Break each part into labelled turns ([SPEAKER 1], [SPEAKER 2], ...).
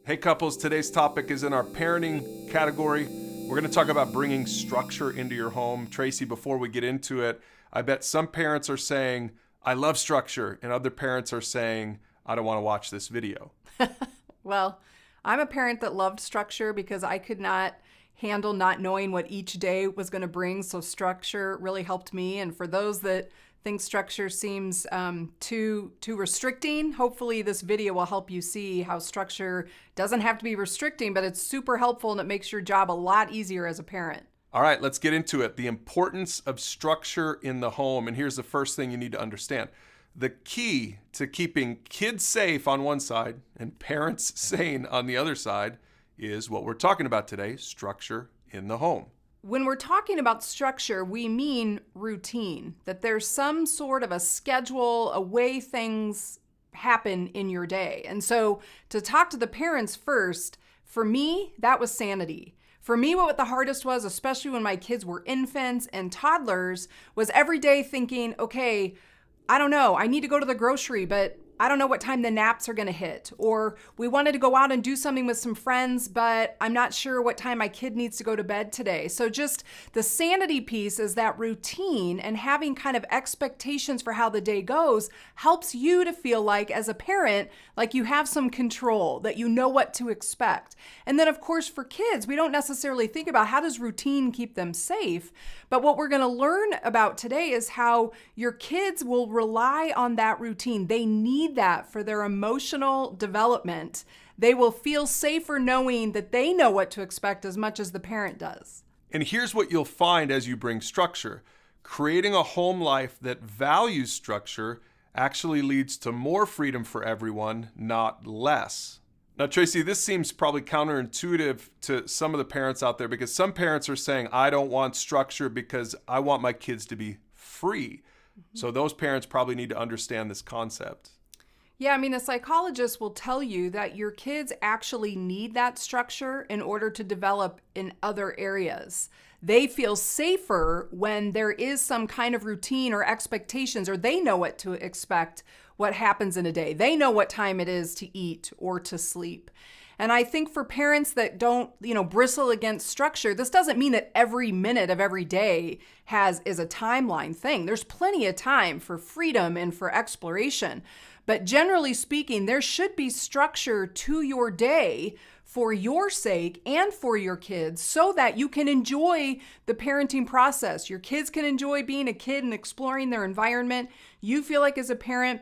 [SPEAKER 1] Hey couples, today's topic is in our parenting category. We're going to talk about bringing structure into your home. Tracy, before we get into it, I bet some parents are saying, I love structure, and other parents are saying, I don't want to watch this video.
[SPEAKER 2] Well, I'm a parent that loved structure because I could not handle not knowing what each day was going to bring. So structure really helped me. And for those that think structure seems too restricting, hopefully this video will help you see how structure doesn't have to be restricting, but it's super helpful and it makes your job a lot easier as a parent.
[SPEAKER 1] All right, let's get into it. The importance of structure in the home. And here's the first thing you need to understand. The key to keeping kids safe on one side and parents sane on the other side is what we're talking about today, structure in the home.
[SPEAKER 2] When we're talking about structure, we mean routine, that there's some sort of a schedule, a way things happen in your day. And so to talk to the parents first, for me, that was sanity. For me, what the hardest was, especially when my kids were infants and toddlers, was every day thinking, okay, I don't know, I need to go to the grocery, but I don't know what time the naps are going to hit. Or we wanted to go out and do something with some friends, but I'm not sure what time my kid needs to go to bed today. So just the sanity piece is that routine and having kind of expectations for how the day goes helps you to feel like, as a parent, like you have some control, that you know what to expect. And then of course for kids, we don't necessarily think about how does routine keep them safe, but what we're going to learn about today is how your kids will rely on that routine. They need that for their emotional development. They will feel safer knowing that they know what to expect as much as the parent does.
[SPEAKER 1] And here's what you'll find as you bring structure. Creating a home life that values structure actually leads to more freedom for everyone, not less. Now, Tracy, this seems probably counterintuitive to some of the parents out there because some parents are saying, I don't want structure because I want my kids to be free. So those parents probably need to understand this concept.
[SPEAKER 2] Yeah, I mean, the psychologist will tell you that your kids actually need that structure in order to develop in other areas. They feel safer when there is some kind of routine or expectations, or they know what to expect, what happens in a day. They know what time it is to eat or to sleep. And I think for parents that don't, bristle against structure, this doesn't mean that every minute of every day is a timeline thing. There's plenty of time for freedom and for exploration. But generally speaking, there should be structure to your day for your sake and for your kids so that you can enjoy the parenting process. Your kids can enjoy being a kid and exploring their environment. You feel like as a parent,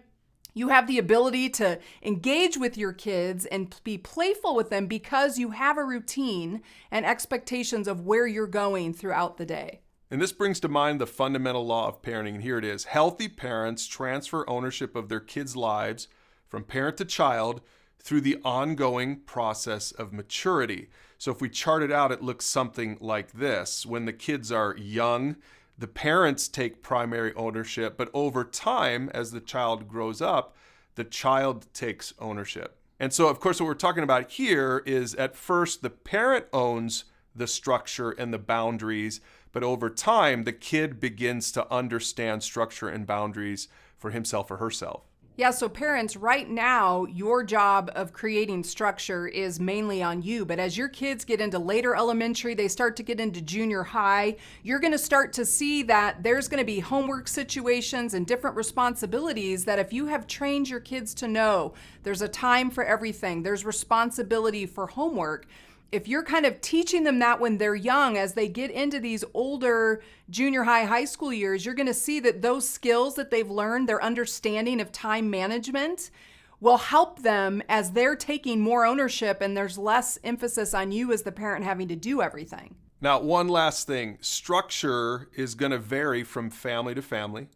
[SPEAKER 2] you have the ability to engage with your kids and be playful with them because you have a routine and expectations of where you're going throughout the day.
[SPEAKER 1] And this brings to mind the fundamental law of parenting. And here it is. Healthy parents transfer ownership of their kids' lives from parent to child through the ongoing process of maturity. So if we chart it out, it looks something like this. When the kids are young, the parents take primary ownership, but over time, as the child grows up, the child takes ownership. And so, of course, what we're talking about here is at first the parent owns the structure and the boundaries, but over time, the kid begins to understand structure and boundaries for himself or herself.
[SPEAKER 2] Yeah, so parents, right now, your job of creating structure is mainly on you. But as your kids get into later elementary, they start to get into junior high, you're going to start to see that there's going to be homework situations and different responsibilities that if you have trained your kids to know there's a time for everything, there's responsibility for homework. If you're kind of teaching them that when they're young, as they get into these older junior high, high school years, you're going to see that those skills that they've learned, their understanding of time management, will help them as they're taking more ownership and there's less emphasis on you as the parent having to do everything.
[SPEAKER 1] Now, one last thing. Structure is going to vary from family to family,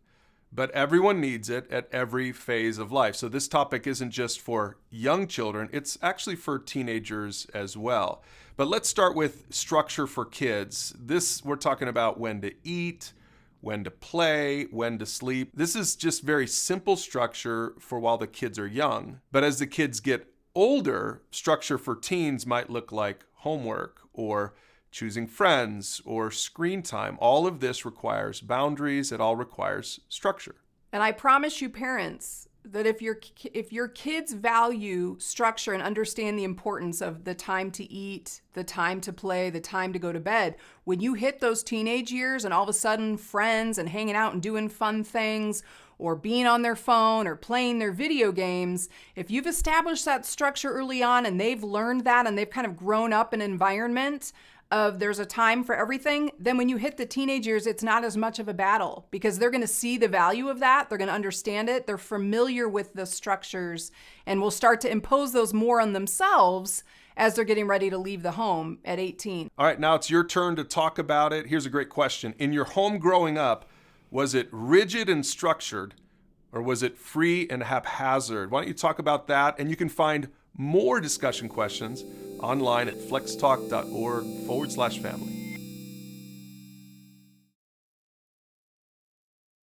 [SPEAKER 1] but everyone needs it at every phase of life. So this topic isn't just for young children, it's actually for teenagers as well. But let's start with structure for kids. We're talking about when to eat, when to play, when to sleep. This is just very simple structure for while the kids are young. But as the kids get older, structure for teens might look like homework or choosing friends, or screen time. All of this requires boundaries. It all requires structure.
[SPEAKER 2] And I promise you, parents, that if your kids value structure and understand the importance of the time to eat, the time to play, the time to go to bed, when you hit those teenage years and all of a sudden friends and hanging out and doing fun things or being on their phone or playing their video games, if you've established that structure early on and they've learned that and they've kind of grown up in an environment of there's a time for everything, then when you hit the teenage years, it's not as much of a battle because they're going to see the value of that. They're going to understand it. They're familiar with the structures and will start to impose those more on themselves as they're getting ready to leave the home at 18.
[SPEAKER 1] All right, now it's your turn to talk about it. Here's a great question. In your home growing up, was it rigid and structured or was it free and haphazard? Why don't you talk about that? And you can find more discussion questions online at flextalk.org/family.